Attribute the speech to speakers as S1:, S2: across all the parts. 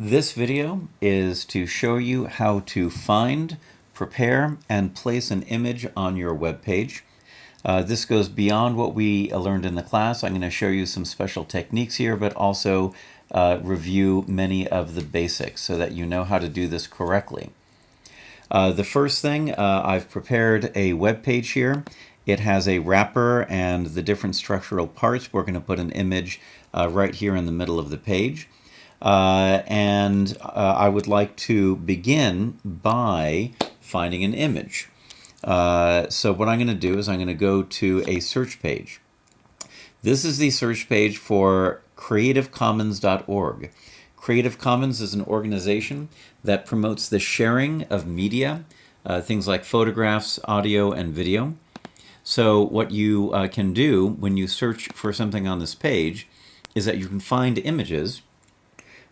S1: This video is to show you how to find, prepare, and place an image on your web page. This goes beyond what we learned in the class. I'm going to show you some special techniques here, but also review many of the basics so that you know how to do this correctly. The first thing, I've prepared a web page here. It has a wrapper and the different structural parts. We're going to put an image right here in the middle of the page. I would like to begin by finding an image. So what I'm going to do is I'm going to go to a search page. This is the search page for creativecommons.org. Creative Commons is an organization that promotes the sharing of media, things like photographs, audio, and video. So what you can do when you search for something on this page is that you can find images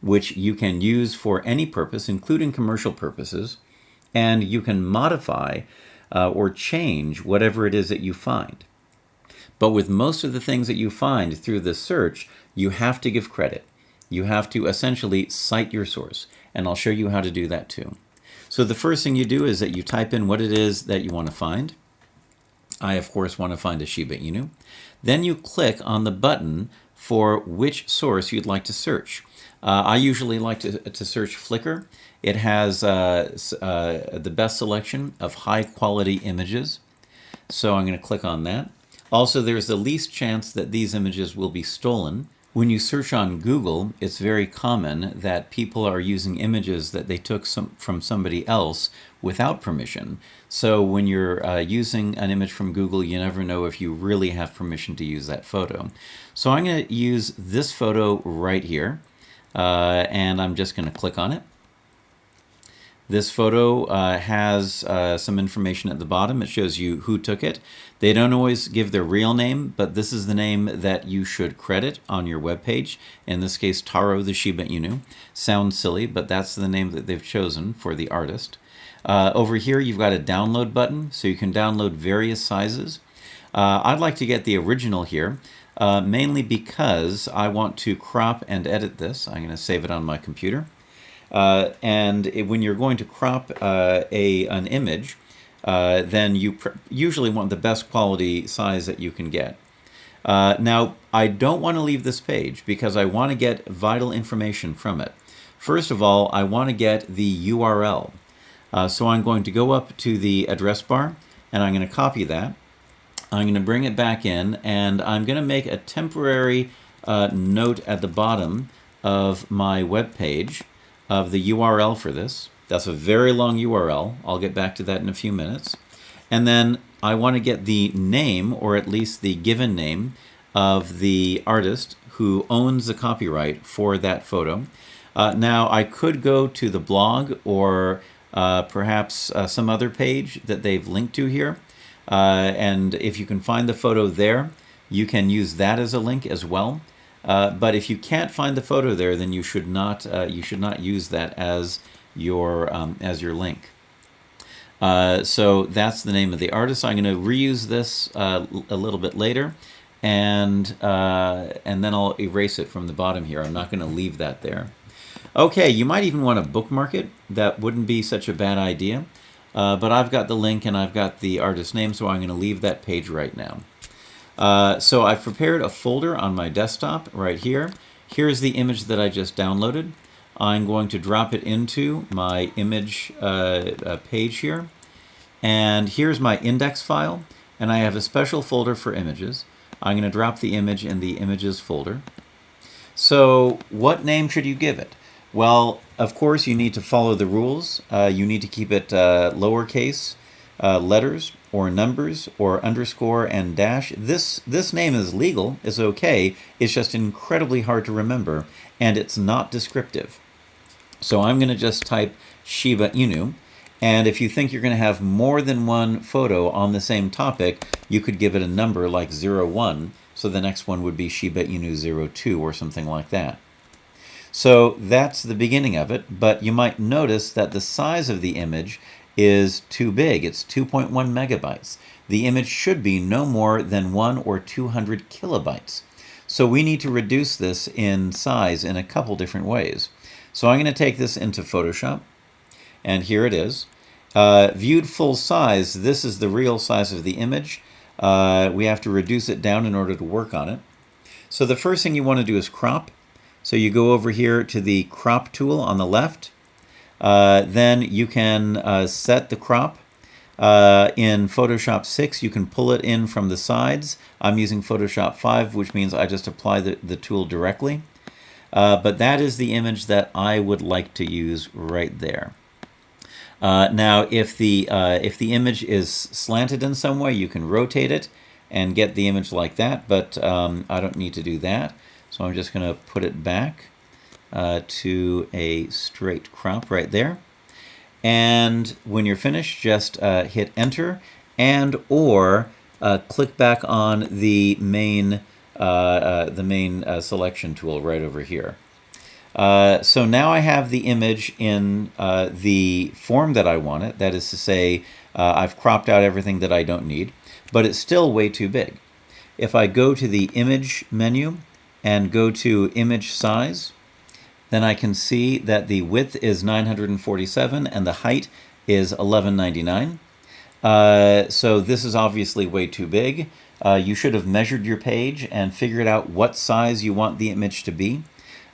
S1: which you can use for any purpose, including commercial purposes, and you can modify or change whatever it is that you find. But with most of the things that you find through this search, you have to give credit. You have to essentially cite your source, and I'll show you how to do that too. So the first thing you do is that you type in what it is that you want to find. I, of course, want to find a Shiba Inu. Then you click on the button for which source you'd like to search. I usually like to search Flickr. It has the best selection of high quality images. So I'm going to click on that. Also, there's the least chance that these images will be stolen. When you search on Google, it's very common that people are using images that they took from somebody else without permission. So when you're using an image from Google, you never know if you really have permission to use that photo. So I'm going to use this photo right here. And I'm just going to click on it. This photo has some information at the bottom. It shows you who took it. They don't always give their real name, but this is the name that you should credit on your web page. In this case, Taro the Shiba Inu. Sounds silly, but that's the name that they've chosen for the artist. Over here, you've got a download button, so you can download various sizes. I'd like to get the original here. Mainly because I want to crop and edit this. I'm going to save it on my computer. When you're going to crop an image, then you usually want the best quality size that you can get. Now, I don't want to leave this page because I want to get vital information from it. First of all, I want to get the URL. So I'm going to go up to the address bar, and I'm going to copy that. I'm going to bring it back in, and I'm going to make a temporary note at the bottom of my web page of the URL for this. That's a very long URL. I'll get back to that in a few minutes. And then I want to get the name, or at least the given name, of the artist who owns the copyright for that photo. Now, I could go to the blog or perhaps some other page that they've linked to here. And if you can find the photo there, you can use that as a link as well. But if you can't find the photo there, then you should not use that as your link. So that's the name of the artist. I'm going to reuse this a little bit later, and then I'll erase it from the bottom here. I'm not going to leave that there. Okay, you might even want to bookmark it. That wouldn't be such a bad idea. But I've got the link and I've got the artist name, so I'm going to leave that page right now. So I've prepared a folder on my desktop right here. Here's the image that I just downloaded. I'm going to drop it into my image page here. And here's my index file, and I have a special folder for images. I'm going to drop the image in the images folder. So what name should you give it? Well, of course, you need to follow the rules. You need to keep it lowercase letters or numbers or underscore and dash. This name is legal, it's okay. It's just incredibly hard to remember, and it's not descriptive. So I'm going to just type Shiba Inu. And if you think you're going to have more than one photo on the same topic, you could give it a number like 01. So the next one would be Shiba Inu 02 or something like that. So that's the beginning of it, but you might notice that the size of the image is too big. It's 2.1 megabytes. The image should be no more than 1 or 200 kilobytes. So we need to reduce this in size in a couple different ways. So I'm going to take this into Photoshop, and here it is. Viewed full size, this is the real size of the image. We have to reduce it down in order to work on it. So the first thing you want to do is crop. So you go over here to the crop tool on the left. Then you can set the crop. In Photoshop 6, you can pull it in from the sides. I'm using Photoshop 5, which means I just apply the tool directly. But that is the image that I would like to use right there. Now, if the image is slanted in some way, you can rotate it and get the image like that, but I don't need to do that. So I'm just going to put it back to a straight crop right there. And when you're finished, just hit Enter and or click back on the main selection tool right over here. So now I have the image in the form that I want it. That is to say, I've cropped out everything that I don't need, but it's still way too big. If I go to the Image menu and go to Image Size, then I can see that the width is 947 and the height is 1199. So this is obviously way too big. You should have measured your page and figured out what size you want the image to be.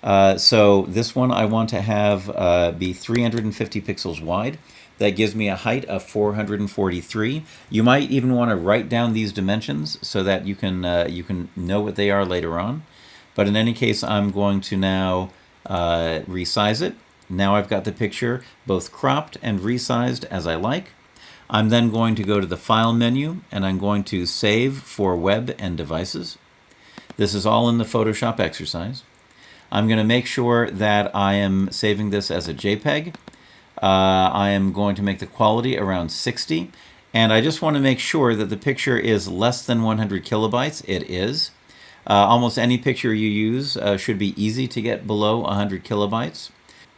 S1: So this one I want to have be 350 pixels wide. That gives me a height of 443. You might even want to write down these dimensions so that you can know what they are later on. But in any case, I'm going to now resize it. Now I've got the picture both cropped and resized as I like. I'm then going to go to the File menu and I'm going to Save for Web and Devices. This is all in the Photoshop exercise. I'm going to make sure that I am saving this as a JPEG. I am going to make the quality around 60. And I just want to make sure that the picture is less than 100 kilobytes. It is. Almost any picture you use should be easy to get below 100 kilobytes.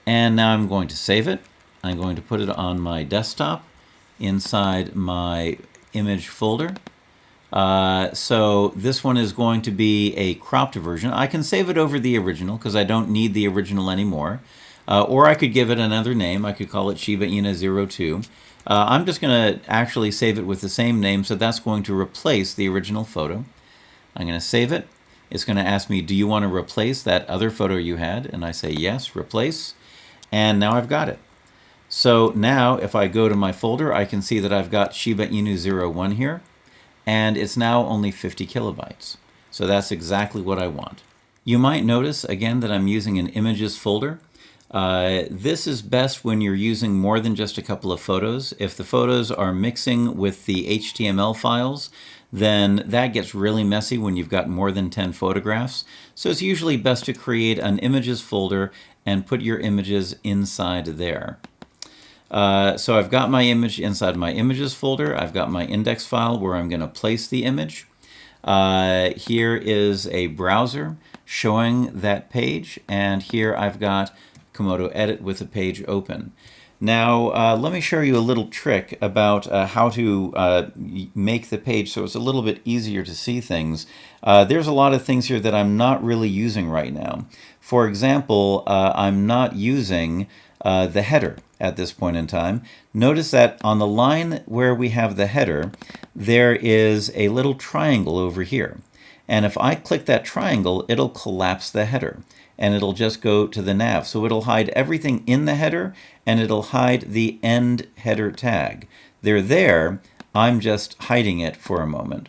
S1: And now I'm going to save it. I'm going to put it on my desktop inside my image folder. So this one is going to be a cropped version. I can save it over the original because I don't need the original anymore. Or I could give it another name. I could call it Shiba Inu 02. I'm just going to actually save it with the same name, so that's going to replace the original photo. I'm going to save it. It's going to ask me, do you want to replace that other photo you had? And I say yes, replace. And now I've got it. So now if I go to my folder, I can see that I've got Shiba Inu 01 here. And it's now only 50 kilobytes. So that's exactly what I want. You might notice again that I'm using an images folder. This is best when you're using more than just a couple of photos. If the photos are mixing with the HTML files, then that gets really messy when you've got more than 10 photographs. So it's usually best to create an images folder and put your images inside there. So I've got my image inside my images folder. I've got my index file where I'm going to place the image. Here is a browser showing that page, and here I've got Komodo Edit with the page open. Now let me show you a little trick about how to make the page so it's a little bit easier to see things. There's a lot of things here that I'm not really using right now. For example, I'm not using the header at this point in time. Notice that on the line where we have the header, there is a little triangle over here. And if I click that triangle, it'll collapse the header and it'll just go to the nav. So it'll hide everything in the header and it'll hide the end header tag. They're there, I'm just hiding it for a moment.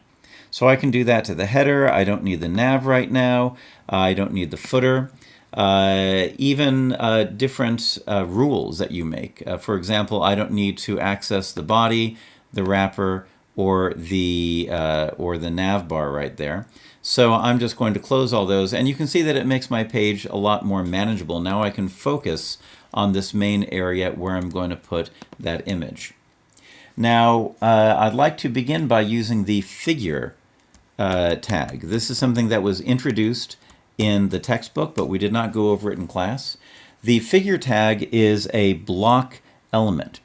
S1: So I can do that to the header. I don't need the nav right now. I don't need the footer. Even different rules that you make. For example, I don't need to access the body, the wrapper, or the nav bar right there. So I'm just going to close all those, and you can see that it makes my page a lot more manageable. Now I can focus on this main area where I'm going to put that image. Now I'd like to begin by using the figure tag. This is something that was introduced in the textbook, but we did not go over it in class. The figure tag is a block element,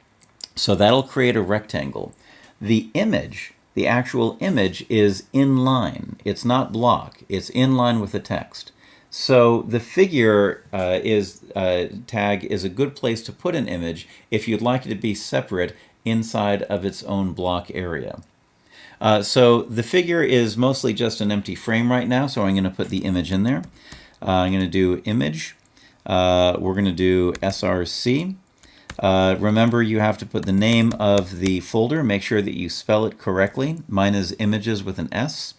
S1: so that'll create a rectangle. The image, the actual image, is in line. It's not block, it's in line with the text. So the figure tag is a good place to put an image if you'd like it to be separate inside of its own block area. So the figure is mostly just an empty frame right now, so I'm going to put the image in there. I'm going to do image. We're going to do src. Remember, you have to put the name of the folder. Make sure that you spell it correctly. Mine is images with an S.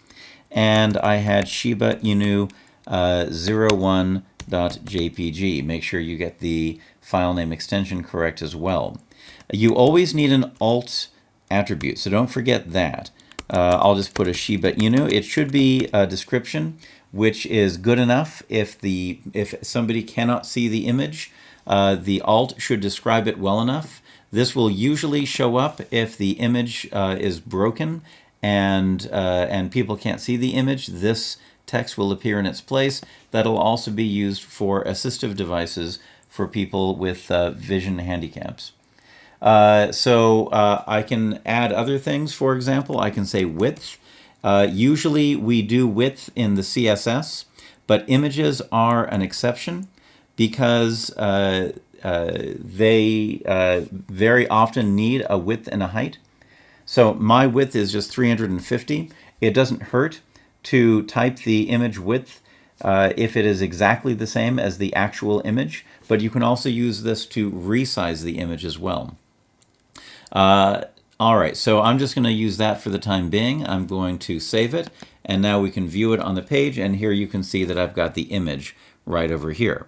S1: And I had Shiba Inu 01.jpg. Make sure you get the file name extension correct as well. You always need an alt attribute, so don't forget that. I'll just put a Shiba Inu. It should be a description, which is good enough. If somebody cannot see the image, the alt should describe it well enough. This will usually show up if the image is broken and people can't see the image. This text will appear in its place. That'll also be used for assistive devices for people with vision handicaps. So I can add other things. For example, I can say width. Usually we do width in the CSS, but images are an exception because they very often need a width and a height. So my width is just 350. It doesn't hurt to type the image width if it is exactly the same as the actual image, but you can also use this to resize the image as well. All right, so I'm just going to use that for the time being. I'm going to save it, and now we can view it on the page, and here you can see that I've got the image right over here.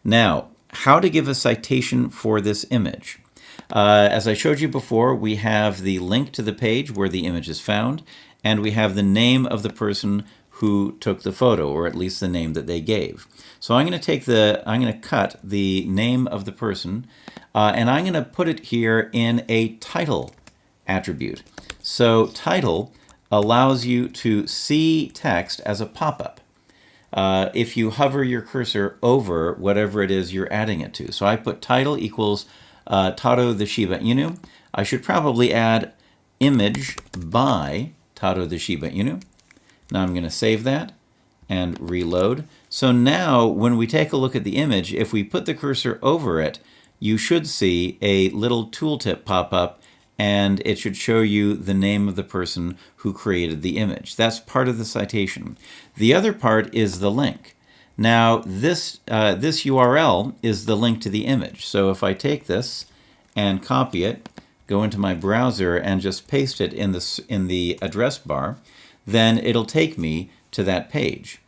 S1: Now, how to give a citation for this image? As I showed you before, we have the link to the page where the image is found, and we have the name of the person who took the photo, or at least the name that they gave. So I'm going to cut the name of the person, and I'm going to put it here in a title attribute. So title allows you to see text as a pop-up if you hover your cursor over whatever it is you're adding it to. So I put title equals Taro the Shiba Inu. I should probably add image by Taro the Shiba Inu. Now I'm going to save that and reload. So now when we take a look at the image, if we put the cursor over it, you should see a little tooltip pop up, and it should show you the name of the person who created the image. That's part of the citation. The other part is the link. Now this URL is the link to the image. So if I take this and copy it, go into my browser and just paste it in the address bar, then it'll take me to that page.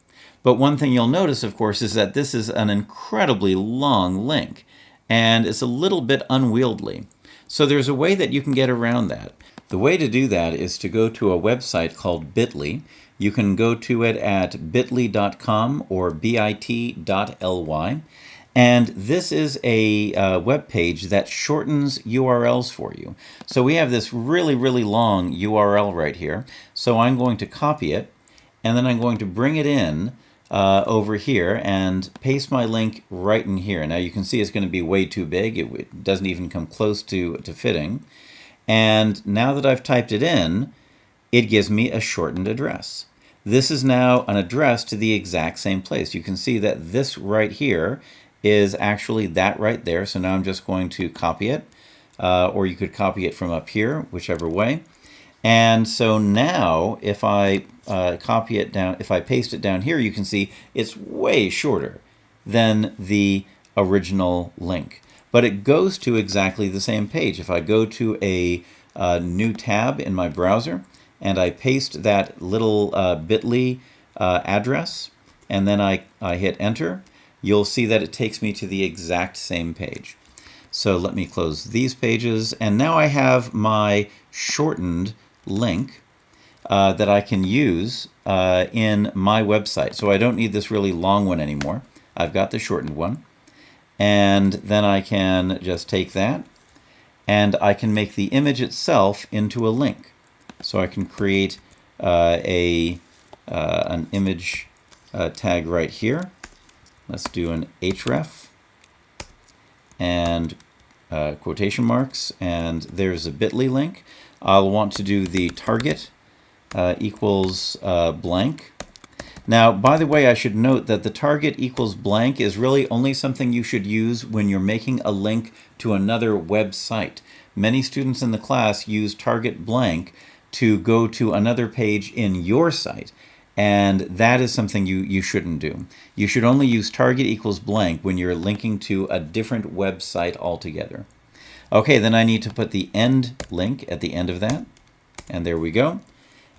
S1: But one thing you'll notice, of course, is that this is an incredibly long link, and it's a little bit unwieldy. So there's a way that you can get around that. The way to do that is to go to a website called Bitly. You can go to it at bitly.com or bit.ly. And this is a web page that shortens URLs for you. So we have this really, really long URL right here. So I'm going to copy it, and then I'm going to bring it in over here and paste my link right in here. Now you can see it's going to be way too big. It doesn't even come close to fitting. And now that I've typed it in, it gives me a shortened address. This is now an address to the exact same place. You can see that this right here is actually that right there. So now I'm just going to copy it, or you could copy it from up here, whichever way. And so now if I copy it down, if I paste it down here, you can see it's way shorter than the original link. But it goes to exactly the same page. If I go to a new tab in my browser and I paste that little bit.ly address, and then I hit enter, you'll see that it takes me to the exact same page. So let me close these pages, and now I have my shortened link that I can use in my website. So I don't need this really long one anymore. I've got the shortened one. And then I can just take that, and I can make the image itself into a link. So I can create an image tag right here. Let's do an href and quotation marks, and there's a bit.ly link. I'll want to do the target equals blank. Now, by the way, I should note that the target equals blank is really only something you should use when you're making a link to another website. Many students in the class use target blank to go to another page in your site, and that is something you shouldn't do. You should only use target equals blank when you're linking to a different website altogether. Okay, then I need to put the end link at the end of that, and there we go.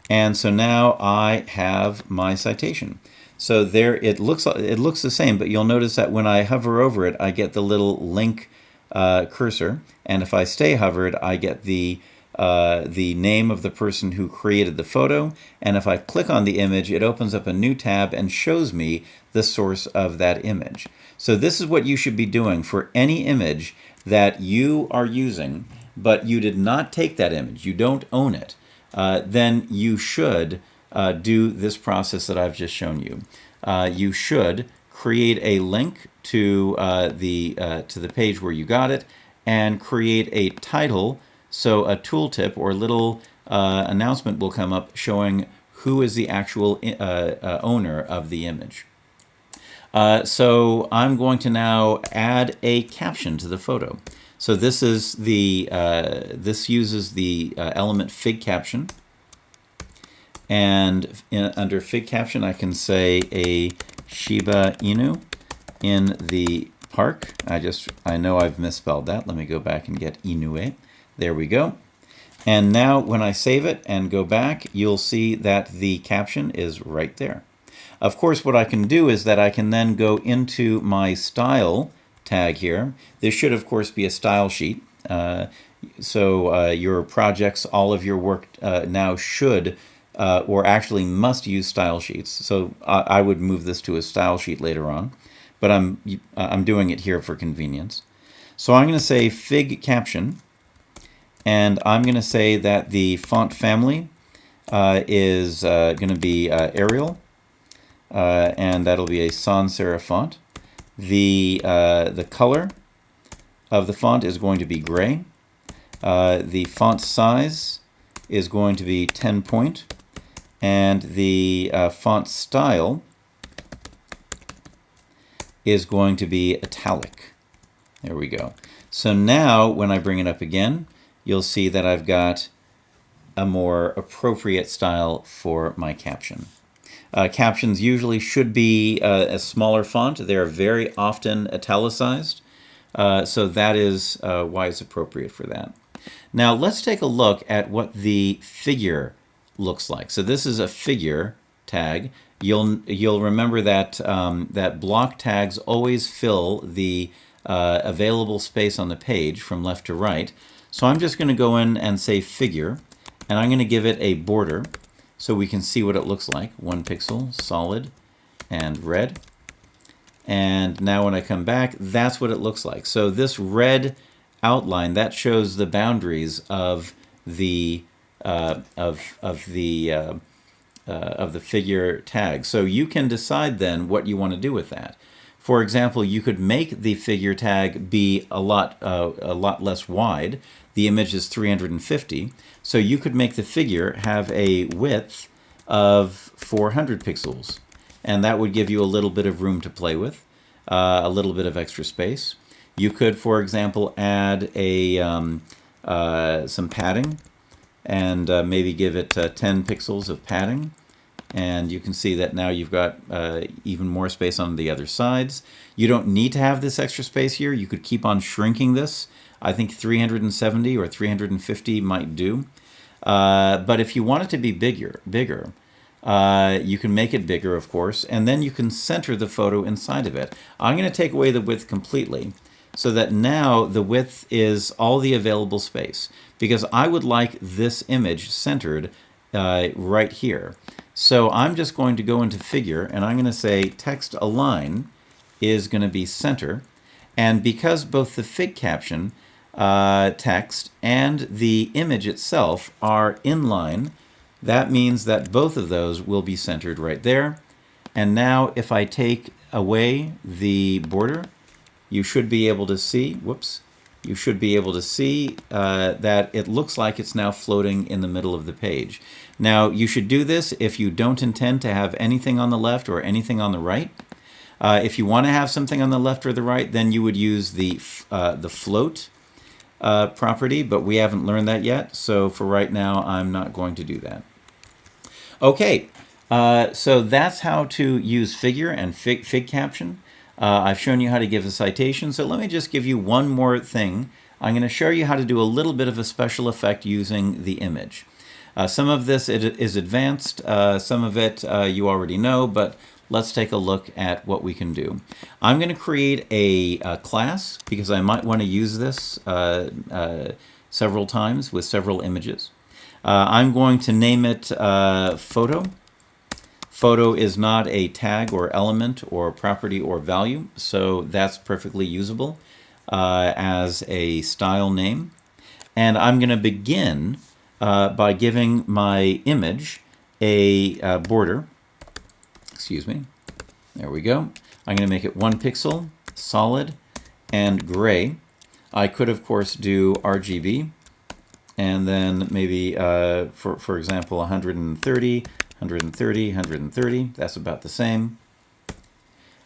S1: And so now I have my citation. So there it looks the same, but you'll notice that when I hover over it, I get the little link cursor, and if I stay hovered, I get the name of the person who created the photo, and if I click on the image, it opens up a new tab and shows me the source of that image. So this is what you should be doing for any image that you are using, but you did not take that image, you don't own it. Then you should do this process that I've just shown you. You should create a link to the page where you got it, and create a title. So a tooltip or little announcement will come up showing who is the actual owner of the image. So I'm going to now add a caption to the photo. So this is this uses the element fig caption, and under fig caption I can say a Shiba Inu in the park. I know I've misspelled that. Let me go back and get Inoue. There we go. And now when I save it and go back, you'll see that the caption is right there. Of course, what I can do is that I can then go into my style tag here. This should, of course, be a style sheet. So your projects, all of your work now should, or actually must use style sheets. So I would move this to a style sheet later on, but I'm doing it here for convenience. So I'm going to say fig caption, and I'm going to say that the font family is going to be Arial, and that'll be a sans serif font. The color of the font is going to be gray. The font size is going to be 10 point, and the font style is going to be italic. There we go. So now when I bring it up again, you'll see that I've got a more appropriate style for my caption. Captions usually should be a smaller font. They're very often italicized, so that is why it's appropriate for that. Now let's take a look at what the figure looks like. So this is a figure tag. You'll remember that that block tags always fill the available space on the page from left to right. So I'm just going to go in and say figure, and I'm going to give it a border so we can see what it looks like. 1 pixel, solid, and red. And now when I come back, that's what it looks like. So this red outline, that shows the boundaries of the figure tag. So you can decide then what you want to do with that. For example, you could make the figure tag be a lot less wide. The image is 350, so you could make the figure have a width of 400 pixels, and that would give you a little bit of room to play with, a little bit of extra space. You could, for example, add a some padding, and maybe give it 10 pixels of padding. And you can see that now you've got even more space on the other sides. You don't need to have this extra space here. You could keep on shrinking this. I think 370 or 350 might do. But if you want it to be bigger, you can make it bigger, of course, and then you can center the photo inside of it. I'm going to take away the width completely, so that now the width is all the available space, because I would like this image centered right here. So I'm just going to go into figure, and I'm going to say text align is going to be center. And because both the fig caption text and the image itself are inline, that means that both of those will be centered right there. And now if I take away the border, you should be able to see, whoops, you should be able to see that it looks like it's now floating in the middle of the page. Now, you should do this if you don't intend to have anything on the left or anything on the right. If you want to have something on the left or the right, then you would use the float property, but we haven't learned that yet. So for right now, I'm not going to do that. Okay, so that's how to use figure and fig caption. I've shown you how to give a citation, so let me just give you one more thing. I'm going to show you how to do a little bit of a special effect using the image. Some of this is advanced, some of it you already know, but let's take a look at what we can do. I'm going to create a class because I might want to use this several times with several images. I'm going to name it photo. Photo is not a tag or element or property or value, so that's perfectly usable as a style name. And I'm going to begin by giving my image a border. Excuse me. There we go. I'm going to make it 1 pixel, solid, and gray. I could, of course, do RGB, and then maybe, for example, 130, 130, 130. That's about the same.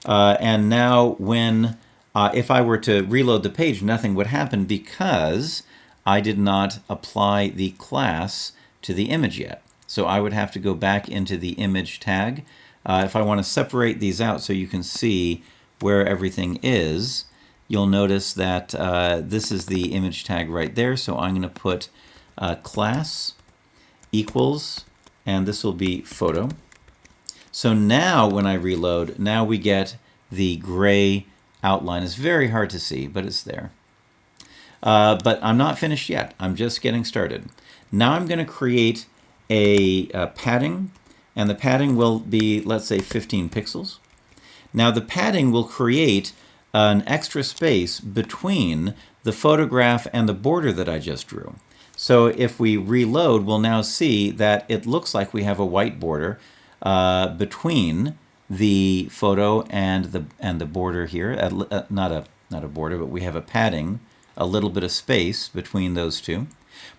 S1: And now when, if I were to reload the page, nothing would happen because I did not apply the class to the image yet. So I would have to go back into the image tag. If I want to separate these out so you can see where everything is, you'll notice that this is the image tag right there. So I'm going to put class equals, and this will be photo. So now when I reload, now we get the gray outline. It's very hard to see, but it's there. But I'm not finished yet. I'm just getting started. Now I'm going to create a padding, and the padding will be, let's say, 15 pixels. Now the padding will create an extra space between the photograph and the border that I just drew. So if we reload, we'll now see that it looks like we have a white border between the photo and the border here. Not a border, but we have a padding, a little bit of space between those two.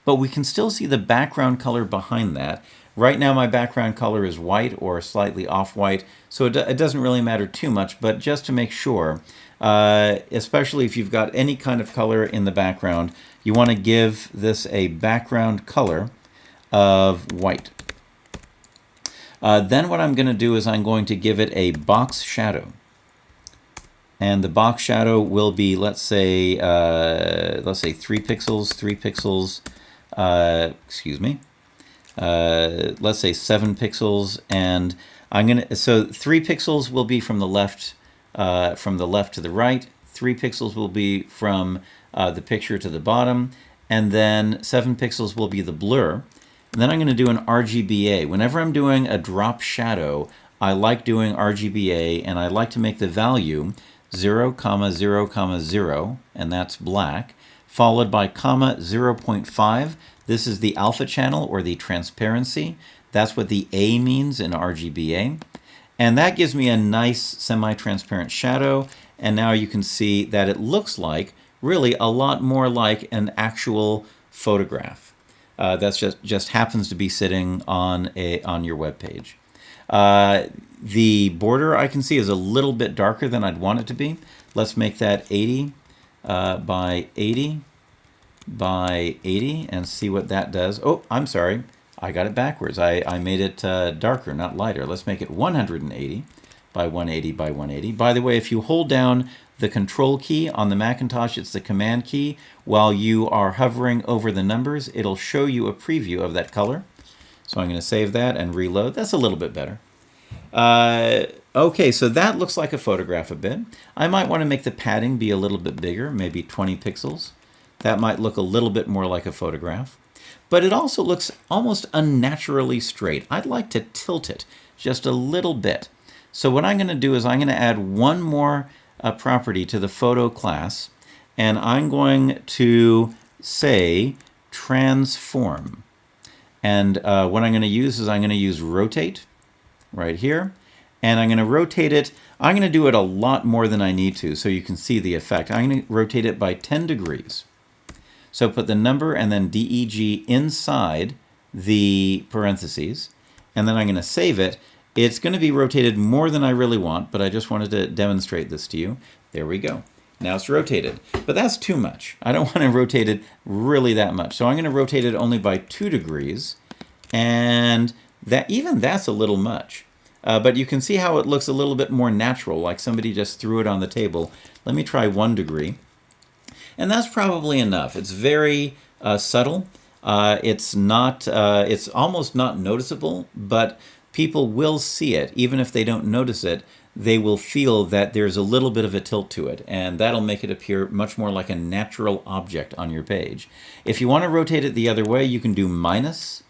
S1: But we can still see the background color behind that. Right now my background color is white or slightly off-white, so it doesn't really matter too much, but just to make sure, especially if you've got any kind of color in the background, you want to give this a background color of white. Then what I'm going to do is I'm going to give it a box shadow. And the box shadow will be, let's say 3 pixels, 3 pixels, excuse me. Let's say 7 pixels, and so 3 pixels will be from the left to the right, 3 pixels will be from the picture to the bottom, and then 7 pixels will be the blur. And then I'm going to do an RGBA. Whenever I'm doing a drop shadow, I like doing RGBA, and I like to make the value 0, 0, 0, and that's black, followed by comma 0.5. This is the alpha channel, or the transparency. That's what the A means in RGBA. And that gives me a nice semi-transparent shadow. And now you can see that it looks like, really, a lot more like an actual photograph. That's just happens to be sitting on your web page. The border I can see is a little bit darker than I'd want it to be. Let's make that 80 by 80 by 80 and see what that does. Oh, I'm sorry. I got it backwards. I made it darker, not lighter. Let's make it 180 by 180 by 180. By the way, if you hold down the Control key on the Macintosh, it's the Command key, while you are hovering over the numbers, it'll show you a preview of that color. So I'm going to save that and reload. That's a little bit better. Okay, so that looks like a photograph a bit. I might want to make the padding be a little bit bigger, maybe 20 pixels. That might look a little bit more like a photograph. But it also looks almost unnaturally straight. I'd like to tilt it just a little bit. So what I'm going to do is I'm going to add one more property to the photo class, and I'm going to say transform. And what I'm going to use is I'm going to use rotate right here. and I'm going to rotate it. I'm going to do it a lot more than I need to so you can see the effect. I'm going to rotate it by 10 degrees. So put the number and then DEG inside the parentheses, and then I'm going to save it. It's going to be rotated more than I really want, but I just wanted to demonstrate this to you. There we go. Now it's rotated, but that's too much. I don't want to rotate it really that much. So I'm going to rotate it only by 2 degrees, and that's a little much. But you can see how it looks a little bit more natural, like somebody just threw it on the table. Let me try 1 degree. And that's probably enough. It's very subtle. It's almost not noticeable, but people will see it. Even if they don't notice it, they will feel that there's a little bit of a tilt to it, and that'll make it appear much more like a natural object on your page. If you want to rotate it the other way, you can do minus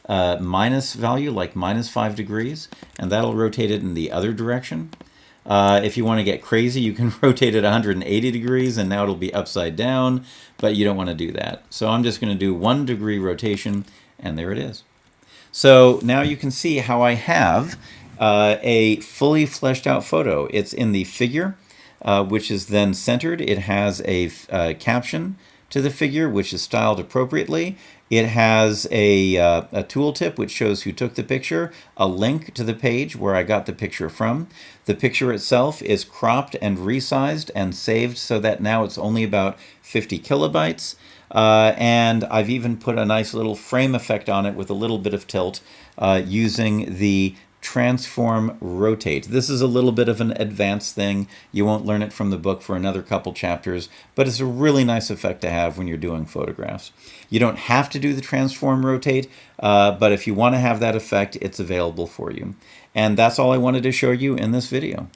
S1: value, like -5 degrees, and that'll rotate it in the other direction. If you want to get crazy, you can rotate it 180 degrees, and now it'll be upside down, but you don't want to do that. So I'm just going to do 1 degree rotation, and there it is. So now you can see how I have a fully fleshed out photo. It's in the figure, which is then centered. It has a caption to the figure, which is styled appropriately. It has a tooltip which shows who took the picture, a link to the page where I got the picture from. The picture itself is cropped and resized and saved so that now it's only about 50 kilobytes. And I've even put a nice little frame effect on it with a little bit of tilt using the transform rotate. This is a little bit of an advanced thing. You won't learn it from the book for another couple chapters, but it's a really nice effect to have when you're doing photographs. You don't have to do the transform rotate, but if you want to have that effect, it's available for you. And that's all I wanted to show you in this video.